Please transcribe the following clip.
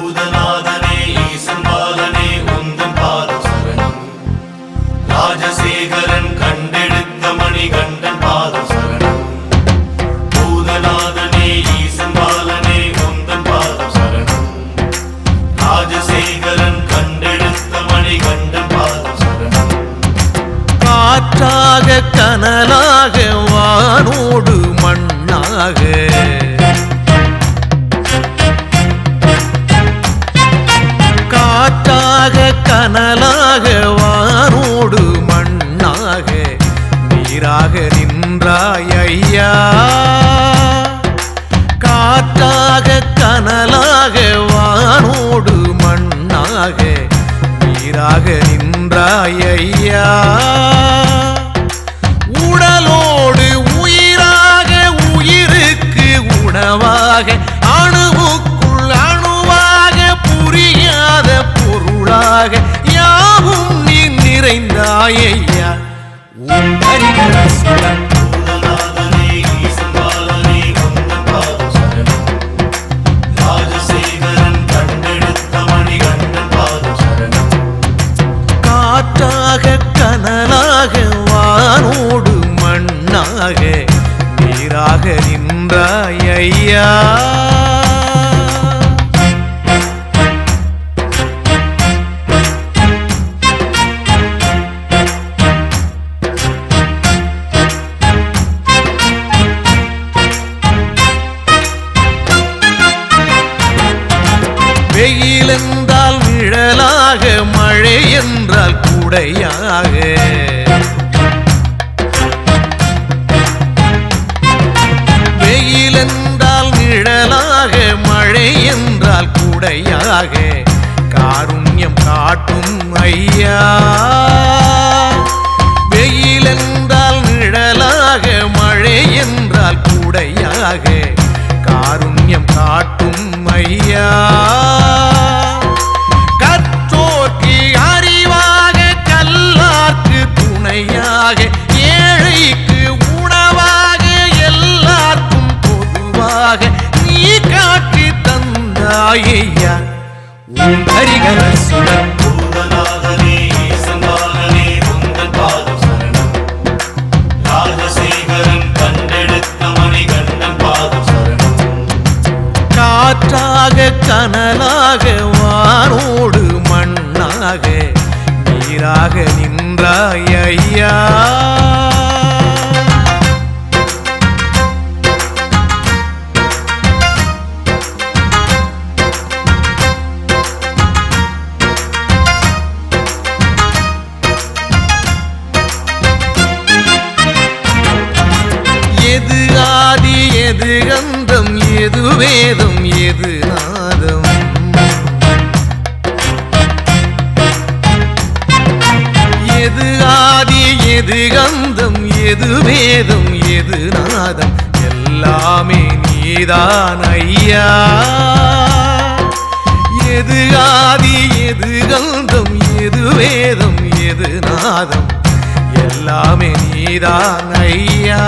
பூதநாதனே ஈசன் பாலனே உந்தன் பாதம் சரணம். ராஜசேகரன் கண்டெடுத்த மணிகண்டன் பாதம் சரணம். பூதநாதனே ஈசன் பாலனே உந்தன் பாதம் சரணம். ராஜசேகரன் கண்டெடுத்த மணிகண்டன் பாதம் சரணம். காற்றாக கனலாக வானோடு மண்ணாக காற்றாக கனலாக வானோடு மண்ணாக நீராக நின்றாய் ஐயா. காற்றாக கனலாக வானோடு மண்ணாக நீராக நின்றாய் ஐயா. உடலோடு உயிராக உயிருக்கு உணவாக அணுவுக்குள் அணுவாக புரியாத பொருளாக யாவும் நீ நிறைந்தாய் ஐயா. உன் ஹரிஹரசுரன் பூதநாதனே ஈசன் பாலனே உந்தன் பாதம் சரணம். ராஜசேகரன் கண்டெடுத்த மணிகண்டன் பாதம் சரணம். காற்றாக கனலாக வானோடு மண்ணாக நீராக நின்றாய் ஐயா. வெயில் என்றால் நிழலாக மழை என்றால் குடையாக வெயில் என்றால் நிழலாக மழை என்றால் குடையாக காருண்யம் காட்டும் ஐயா. வெயில் என்றால் நிழலாக மழை என்றால் குடையாக காருண்யம் காட்டும் ஐயா. கற்றோர்க்கு அறிவாக கல்லார்க்கு துணையாக ஏழைக்கு உணவாக எல்லாருக்கும் பொதுவாக நீ காட்டி தந்தாய் ஐயா. உன் ஹரிஹரசுரன் பூதநாதனே ஈசன் பாலனே உந்தன் பாதம் சரணம். ராஜசேகரன் கண்டெடுத்த மணிகண்டன் பாதம் சரணம். காற்றாக கனலாக வானோடு மண்ணாக நீராக நின்றாய் ஐயா. எது ஆதி எது கந்தம் எது வேதம் எது நாதம் எது ஆதி எது கந்தம் எது வேதம் எது நாதம் எல்லாமே நீதான் ஐயா. எது ஆதி எது கந்தம் எது வேதம் எது நாதம் எல்லாமே நீதான் ஐயா.